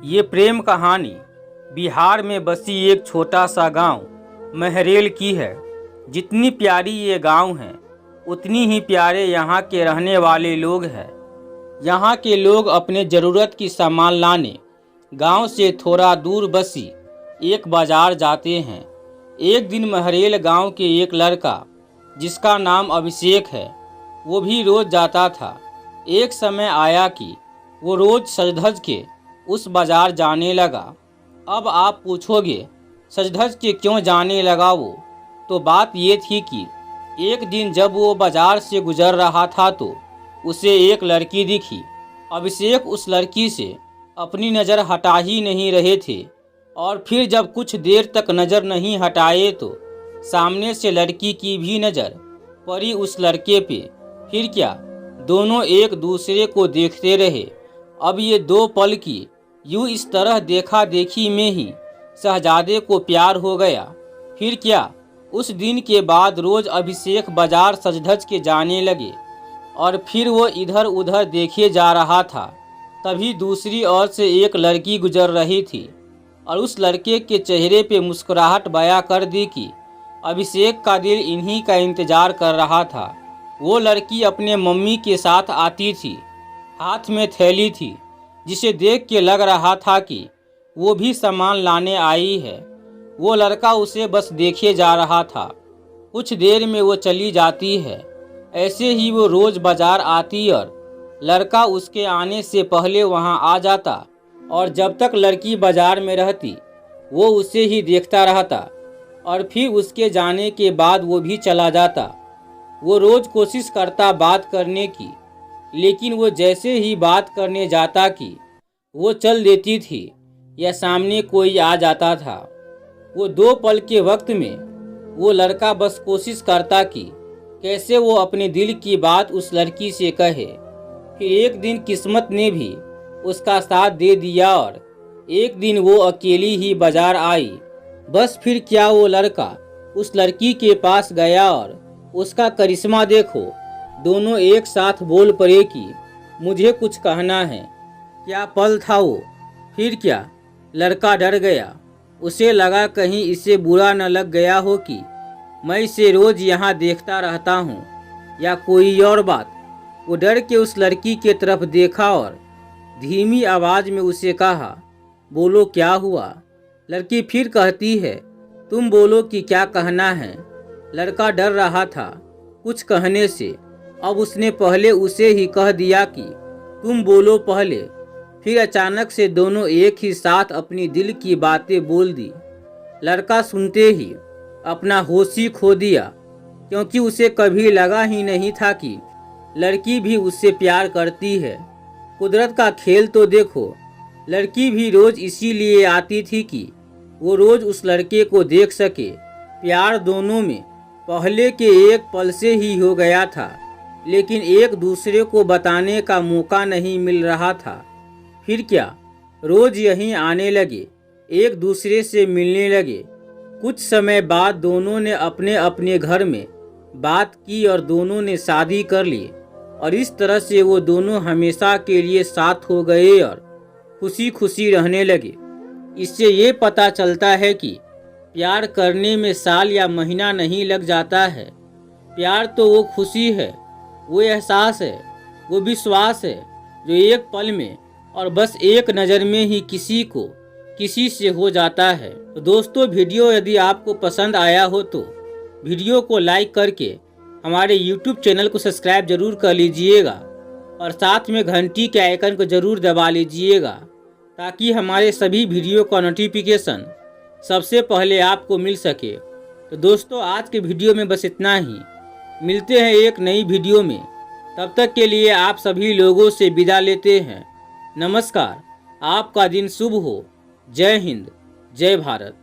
ये प्रेम कहानी बिहार में बसी एक छोटा सा गांव महरेल की है। जितनी प्यारी ये गांव है उतनी ही प्यारे यहाँ के रहने वाले लोग हैं। यहाँ के लोग अपने ज़रूरत की सामान लाने गांव से थोड़ा दूर बसी एक बाज़ार जाते हैं। एक दिन महरेल गांव के एक लड़का जिसका नाम अभिषेक है वो भी रोज़ जाता था। एक समय आया कि वो रोज़ सज-धज के उस बाज़ार जाने लगा। अब आप पूछोगे सज-धज के क्यों जाने लगा वो? तो बात ये थी कि एक दिन जब वो बाज़ार से गुजर रहा था तो उसे एक लड़की दिखी। अभिषेक उस लड़की से अपनी नज़र हटा ही नहीं रहे थे और फिर जब कुछ देर तक नज़र नहीं हटाए तो सामने से लड़की की भी नज़र पड़ी उस लड़के पे। फिर क्या, दोनों एक दूसरे को देखते रहे। अब ये दो पल की यूँ इस तरह देखा देखी में ही शहजादे को प्यार हो गया। फिर क्या, उस दिन के बाद रोज़ अभिषेक बाजार सज-धज के जाने लगे और फिर वो इधर उधर देखे जा रहा था। तभी दूसरी ओर से एक लड़की गुजर रही थी और उस लड़के के चेहरे पे मुस्कुराहट बयां कर दी कि अभिषेक का दिल इन्हीं का इंतज़ार कर रहा था। वो लड़की अपने मम्मी के साथ आती थी, हाथ में थैली थी जिसे देख के लग रहा था कि वो भी सामान लाने आई है। वो लड़का उसे बस देखे जा रहा था। कुछ देर में वो चली जाती है। ऐसे ही वो रोज़ बाजार आती और लड़का उसके आने से पहले वहाँ आ जाता और जब तक लड़की बाजार में रहती वो उसे ही देखता रहता और फिर उसके जाने के बाद वो भी चला जाता। वो रोज़ कोशिश करता बात करने की, लेकिन वो जैसे ही बात करने जाता कि वो चल देती थी या सामने कोई आ जाता था। वो दो पल के वक्त में वो लड़का बस कोशिश करता कि कैसे वो अपने दिल की बात उस लड़की से कहे। फिर एक दिन किस्मत ने भी उसका साथ दे दिया और एक दिन वो अकेली ही बाजार आई। बस फिर क्या, वो लड़का उस लड़की के पास गया और उसका करिश्मा देखो, दोनों एक साथ बोल पड़े कि मुझे कुछ कहना है। क्या पल था वो! फिर क्या, लड़का डर गया। उसे लगा कहीं इसे बुरा न लग गया हो कि मैं इसे रोज़ यहाँ देखता रहता हूँ या कोई और बात। वो डर के उस लड़की के तरफ देखा और धीमी आवाज़ में उसे कहा, बोलो क्या हुआ? लड़की फिर कहती है, तुम बोलो कि क्या कहना है। लड़का डर रहा था कुछ कहने से। अब उसने पहले उसे ही कह दिया कि तुम बोलो पहले। फिर अचानक से दोनों एक ही साथ अपनी दिल की बातें बोल दी। लड़का सुनते ही अपना होश ही खो दिया, क्योंकि उसे कभी लगा ही नहीं था कि लड़की भी उससे प्यार करती है। कुदरत का खेल तो देखो, लड़की भी रोज़ इसीलिए आती थी कि वो रोज़ उस लड़के को देख सके। प्यार दोनों में पहले के एक पल से ही हो गया था, लेकिन एक दूसरे को बताने का मौका नहीं मिल रहा था। फिर क्या, रोज़ यहीं आने लगे, एक दूसरे से मिलने लगे। कुछ समय बाद दोनों ने अपने अपने घर में बात की और दोनों ने शादी कर ली और इस तरह से वो दोनों हमेशा के लिए साथ हो गए और खुशी खुशी रहने लगे। इससे ये पता चलता है कि प्यार करने में साल या महीना नहीं लग जाता है। प्यार तो वो खुशी है, वो एहसास है, वो विश्वास है जो एक पल में और बस एक नज़र में ही किसी को किसी से हो जाता है। तो दोस्तों, वीडियो यदि आपको पसंद आया हो तो वीडियो को लाइक करके हमारे YouTube चैनल को सब्सक्राइब जरूर कर लीजिएगा और साथ में घंटी के आइकन को जरूर दबा लीजिएगा ताकि हमारे सभी वीडियो का नोटिफिकेशन सबसे पहले आपको मिल सके। तो दोस्तों, आज के वीडियो में बस इतना ही। मिलते हैं एक नई वीडियो में, तब तक के लिए आप सभी लोगों से विदा लेते हैं। नमस्कार, आपका दिन शुभ हो। जय हिंद, जय भारत।